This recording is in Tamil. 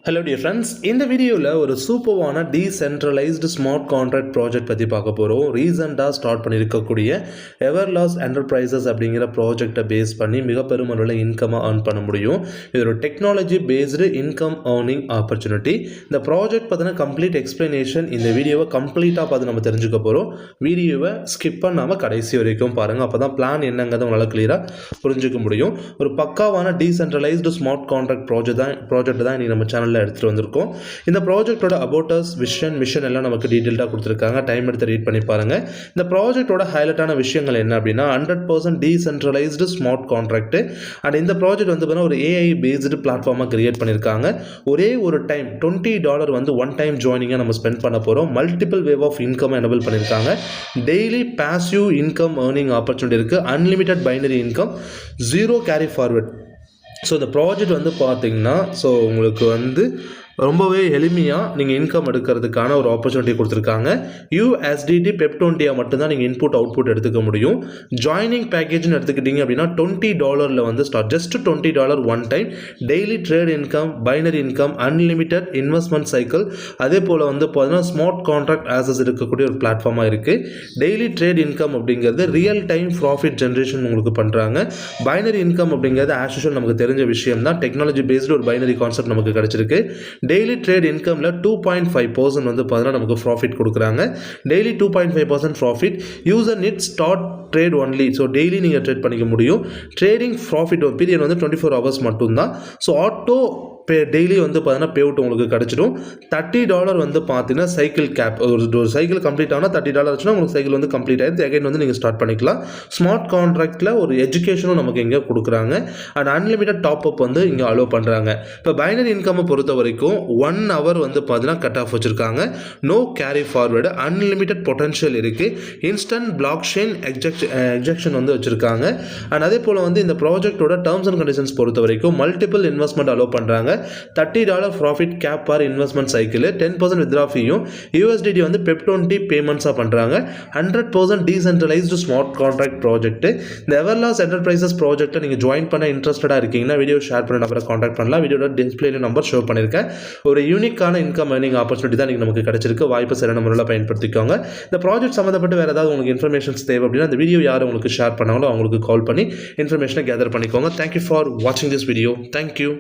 ஹலோ டியர் ஃப்ரெண்ட்ஸ், இந்த வீடியோவில் ஒரு சூப்பர்வான டீசென்ட்ரலைஸ்டு ஸ்மார்ட் கான்ட்ராக்ட் ப்ராஜெக்ட் பற்றி பார்க்க போகிறோம். ரீசெண்டாக ஸ்டார்ட் பண்ணியிருக்கக்கூடிய எவர்லாஸ் என்டர்பிரைசஸ் அப்படிங்கிற ப்ராஜெக்டை பேஸ் பண்ணி மிக பெருமளவில் இன்கம்மை ஏர்ன் பண்ண முடியும். இது ஒரு technology based income earning opportunity. இந்த ப்ராஜெக்ட் பார்த்தீங்கன்னா கம்ப்ளீட் எக்ஸ்பிளனேஷன் இந்த வீடியோவை கம்ப்ளீட்டாக பார்த்து நம்ம தெரிஞ்சுக்க போகிறோம். வீடியோவை ஸ்கிப் பண்ணாமல் கடைசி வரைக்கும் பாருங்கள். அப்போ தான் பிளான் என்னங்கிறத உங்களால் கிளியராக புரிஞ்சுக்க முடியும். ஒரு பக்காவான டீசென்ட்ரலைஸ்டு ஸ்மார்ட் கான்ட்ராக்ட் ப்ராஜெக்ட் தான் இன்றைக்கி நம்ம சேனல் எடுத்துட்டு வந்திருக்கோம். இந்த ப்ராஜெக்டோட அபவுட்டஸ் மிஷன் எல்லாம் நமக்கு டீடைல்டாக கொடுத்துருக்காங்க. டைம் எடுத்து ரீட் பண்ணி பாருங்க. இந்த ப்ராஜெக்டோட ஹைலைட்டான விஷயங்கள் என்ன அப்படின்னா 100% டீசென்ட்ரலைஸ்டு ஸ்மார்ட் கான்ட்ராக்ட். அண்ட் இந்த ப்ராஜெக்ட் வந்து பார்த்தீங்கன்னா ஒரு ஏஐ பேஸ்டு பிளாட்ஃபார்மாக கிரியேட் பண்ணியிருக்காங்க. ஒரே ஒரு டைம் $20 வந்து ஒன் டைம் ஜாயினிங்காக நம்ம ஸ்பெண்ட் பண்ண போகிறோம். Multiple wave of income enable பண்ணியிருக்காங்க. Daily passive income earning opportunity இருக்குது. Unlimited binary income, zero carry forward. So இந்த ப்ராஜெக்ட் வந்து பார்த்தீங்கன்னா உங்களுக்கு வந்து ரொம்பவே எளிமையாக நீங்கள் இன்கம் எடுக்கிறதுக்கான ஒரு ஆப்பர்ச்சுனிட்டி கொடுத்துருக்காங்க. USDT PEP20 மட்டும்தான் நீங்கள் இன்புட் அவுட்புட் எடுத்துக்க முடியும். ஜாயினிங் பேக்கேஜ்னு எடுத்துக்கிட்டிங்க அப்படின்னா $20 வந்து start. Just $20 one time. Daily trade income, binary income, unlimited investment cycle. அதே போல் வந்து பார்த்தீங்கன்னா ஸ்மார்ட் கான்ட்ராக்ட் ஆசஸ் இருக்கக்கூடிய ஒரு பிளாட்ஃபார்மாக இருக்குது. டெய்லி ட்ரேட் இன்கம் அப்படிங்கிறது ரியல் டைம் ப்ராஃபிட் ஜென்ரேஷன் உங்களுக்கு பண்ணுறாங்க. பைனரி இன்கம் அப்படிங்கிறது ஆஸ் யூஷுவல் நமக்கு தெரிஞ்ச விஷயம் தான். டெக்னாலஜி பேஸ்டு ஒரு பைனரி கான்செப்ட் நமக்கு கிடச்சிருக்கு. டெய்லி ட்ரேட் இன்கமில் 2.5% வந்து பார்த்தீங்கன்னா நமக்கு ப்ராஃபிட் கொடுக்குறாங்க. Daily 2.5% profit. User need start trade only. So daily நீங்கள் ட்ரேட் பண்ணிக்க முடியும். ட்ரேடிங் ப்ராஃபிட் பீரியட் வந்து 24 hours மட்டும்தான். ஸோ ஆட்டோ டெய்லி வந்து பார்த்தீங்கன்னா பே அவுட் உங்களுக்கு கிடச்சிடும். $30 வந்து பார்த்தீங்கன்னா சைக்கிள் கேப். ஒரு சைக்கிள் கம்ப்ளீட் ஆனால் $30 ஆச்சுன்னா உங்களுக்கு சைக்கிள் வந்து கம்ப்ளீட் ஆகிடுது. அகைன் வந்து நீங்கள் ஸ்டார்ட் பண்ணிக்கலாம். ஸ்மார்ட் கான்ட்ராக்டில் ஒரு எஜுகேஷனும் நமக்கு இங்கே கொடுக்குறாங்க. அண்ட் அன்லிமிட்டட் டாப் அப் வந்து இங்கே அலோவ் பண்ணுறாங்க. இப்போ பைனரி இன்கம்மை பொறுத்த வரைக்கும் 1 hour வந்து பார்த்தீங்கன்னா கட் ஆஃப் வச்சுருக்காங்க. No carry forward, unlimited potential இருக்குது. இன்ஸ்டன்ட் பிளாக் செயின் எக்ஸெக்ஷன் வந்து வச்சுருக்காங்க. அண்ட் அதே போல் வந்து இந்த ப்ராஜெக்டோட டேர்ம்ஸ் அண்ட் கண்டிஷன்ஸ் பொறுத்த வரைக்கும் மல்டிபிள் இன்வெஸ்ட்மெண்ட் அலோவ் பண்ணுறாங்க. $30 ப்ராஃபிட் கேப் பார் இன்வெஸ்ட்மெண்ட் சைக்கிள். 10% வித்ரா ஃபீயும் USDT வந்து PEP20 பேமெண்ட்ஸாக பண்ணுறாங்க. 100% டீசென்ட்ரலைஸ்டு ஸ்மார்ட் கான்ட்ராக்ட் ப்ராஜெக்ட். இந்த எவர்லாஸ் என்டர்பிரைசஸ் ப்ராஜெக்ட்டை நீங்கள் ஜாயின் பண்ண இன்ட்ரெஸ்டடாக இருக்கீங்கன்னா வீடியோ ஷேர் பண்ண நம்பரை கான்டாக்ட் பண்ணலாம். வீடியோட டிஸ்பிளேல நம்பர் ஷோ பண்ணியிருக்கேன். ஒரு யூனிக்கான இன்கம் ஏர்னிங் ஆப்பர்ச்சுனிட்டி தான் நீங்கள் நமக்கு கிடைச்சிருக்கு. வாய்ப்பு சரியான முறையில் பயன்படுத்திக்கோங்க. இந்த ப்ராஜெக்ட் சம்மந்தப்பட்டு வேறு ஏதாவது உங்களுக்கு இன்ஃபர்மேஷன்ஸ் தேவை அப்படின்னா இந்த வீடியோ யார் உங்களுக்கு ஷேர் பண்ணாங்களோ அவங்களுக்கு கால் பண்ணி இன்ஃபர்மேஷனை கேதர் பண்ணிக்கோங்க. தேங்க்யூ ஃபார் வாட்சிங் திஸ் வீடியோ. தேங்க்யூ.